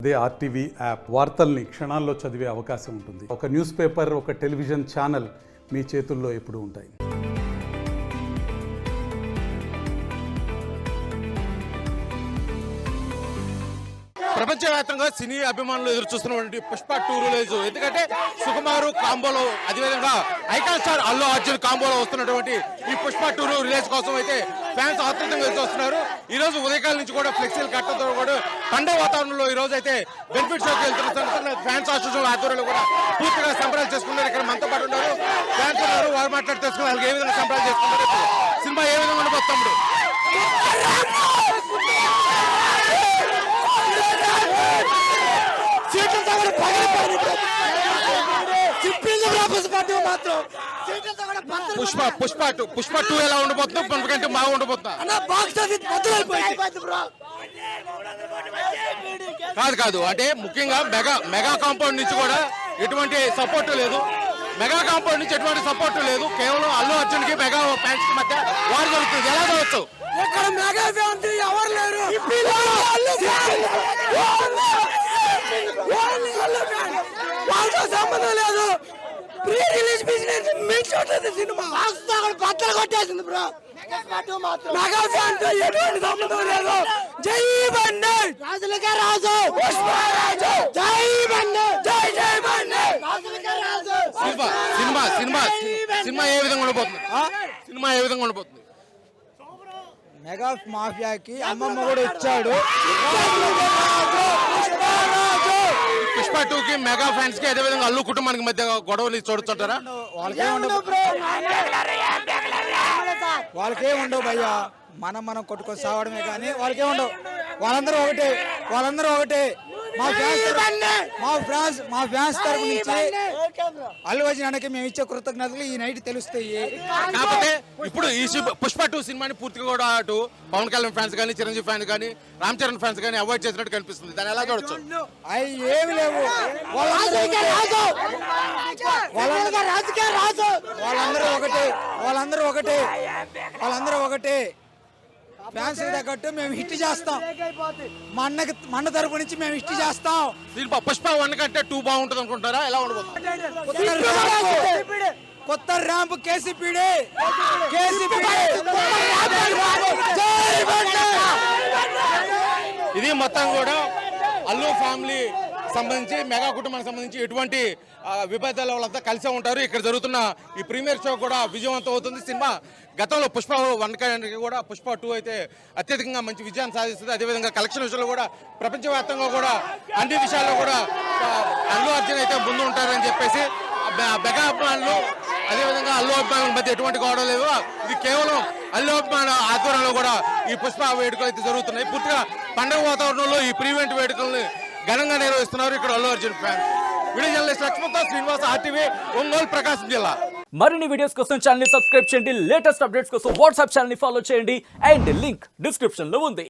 అదే RTV app వార్తల్ని క్షణాల్లో చదివే అవకాశం ఉంటుంది. ఒక న్యూస్ పేపర్, ఒక టెలివిజన్ ఛానల్ మీ చేతుల్లో ఎప్పుడూ ఉంటాయి. ప్రపంచవ్యాప్తంగా సినీ అభిమానులు ఎదురు చూస్తున్నటువంటి పుష్ప 2 రిలీజ్. ఎందుకంటే సుకుమారు కాంబోలో, అదేవిధంగా ఐకాన్ స్టార్ అల్లు అర్జున్ కాంబోలో వస్తున్నటువంటి ఈ పుష్ప 2 రిలీజ్ కోసం అయితే ఫ్యాన్స్ ఆతృతంగా ఎదురు చూస్తున్నారు. ఈ రోజు ఉదయకాల నుంచి కూడా ఫ్లెక్సీలు కట్టడంతో కూడా పండుగ వాతావరణంలో ఈ రోజు అయితే బెనిఫిట్ షోకి వెళ్తున్న ఫ్యాన్స్ అసోసియేషన్ ఆధ్వర్యంలో కూడా పూర్తిగా సంబరాలు చేసుకున్నారు. ఇక్కడ మనతో పాటు ఉన్నారు ఫ్యాన్స్ ఉన్నారు, వారు మాట్లాడి తెలుసుకున్నారు వాళ్ళకి ఏ విధంగా సంబరాలు చేసుకున్నారు, సినిమా ఏ విధంగా ఉండబోతుంది. పుష్ప 2 ఎలా ఉండబోతుందో మనకంటే బాగా ఉండబోతుందా? కాదు అంటే ముఖ్యంగా మెగా కాంపౌండ్ నుంచి కూడా ఎటువంటి సపోర్ట్ లేదు. మెగా కాంపౌండ్ నుంచి ఎటువంటి సపోర్ట్ లేదు. కేవలం అల్లు అర్జున్ కి మెగా ఫ్యాన్స్ కి మధ్య వారు జరుగుతుంది. ఎలా జరగచ్చు? ఇక్కడ మెగా ఫ్యాన్స్ ఎవరు లేరు. వాళ్ళతో సంబంధం లేదు. ప్రీ రిలీజ్ బిజినెస్ మించి సినిమా బట్టలు కొట్టేసింది బ్రో. మెగా ఫ్యాన్స్ ఎటువంటి సంబంధం లేదు. జై బండి రాజులకే రాజు, పుష్పరాజు, జై బండి, జై జై బండి రాజులకే రాజు. సినిమా ఏ విధంగా ఉండబోతుంది? సినిమా ఏ విధంగా ఉండబోతుంది? మెగా మాఫియాకి అమ్మమ్మ కూడా ఇచ్చాడు. పుష్ప 2 కి మెగా ఫ్యాన్స్ కి అదే విధంగా అల్లు కుటుంబానికి మధ్య గొడవలు చూడుతుంటారా? వాళ్ళకే ఉండవు భయ్యా. మనం కొట్టుకొని సావడమే కానీ వాళ్ళకే ఉండవు. వాళ్ళందరూ ఒకటే. మా ఫ్యాన్స్ తరపు నుంచి అల్లు అర్జున్కి మేము ఇచ్చే కృతజ్ఞతలు ఈ నైట్ తెలుస్తాయి. కాకపోతే ఇప్పుడు ఈ పుష్ప 2 సినిమాని పూర్తిగా కూడా అటు పవన్ కళ్యాణ్ ఫ్యాన్స్ కానీ, చిరంజీవి ఫ్యాన్స్ కానీ, రామ్ చరణ్ ఫ్యాన్స్ కానీ అవాయిడ్ చేసినట్టు కనిపిస్తుంది. దాన్ని ఎలా చూడొచ్చు? అవి ఏమి లేవు. వాళ్ళందరూ ఒకటే. ఫ్యాన్స్ తగ్గట్టు మేము హిట్ చేస్తాం. మన తరపు నుంచి మేము హిట్ చేస్తాం. పుష్ప 1 కంటే 2 బాగుంటుంది అనుకుంటారా? ఎలా ఉండబోతుంది? కొత్త ర్యాంప్ కేసీపీడి. ఇది మొత్తం కూడా అల్లు ఫ్యామిలీ సంబంధించి, మెగా కుటుంబానికి సంబంధించి ఎటువంటి విభేదాల వాళ్ళంతా కలిసే ఉంటారు. ఇక్కడ జరుగుతున్న ఈ ప్రీమియర్ షో కూడా విజయవంతం అవుతుంది. సినిమా గతంలో పుష్ప 1 కూడా పుష్ప 2 అయితే అత్యధికంగా మంచి విజయాన్ని సాధిస్తుంది. అదేవిధంగా కలెక్షన్ విషయంలో కూడా ప్రపంచవ్యాప్తంగా కూడా అన్ని విషయాల్లో కూడా అల్లు అర్జున్ అయితే ముందు ఉంటారని చెప్పేసి మెగా అభిమానులు, అదేవిధంగా అల్లు అభిమానుల మధ్య ఎటువంటి గొడవ లేదు. ఇది కేవలం అల్లు అభిమానుల ఆధ్వర్యంలో కూడా ఈ పుష్ప వేడుకలు అయితే జరుగుతున్నాయి. పూర్తిగా పండుగ వాతావరణంలో ఈ ప్రీవెంట్ వేడుకల్ని ఘనంగా నిర్వహిస్తున్నారు ఇక్కడ Allu Arjun fans. Video journalist Lakshman Srinivas, RTV, Ongole, Prakasam జిల్లా. మరిన్ని వీడియోస్ కోసం ఛానల్ ని సబ్స్క్రైబ్ చేయండి. లేటెస్ట్ అప్డేట్స్ కోసం వాట్సాప్ ఛానల్ ని ఫాలో చేయండి. అండ్ లింక్ డిస్క్రిప్షన్ లో ఉంది.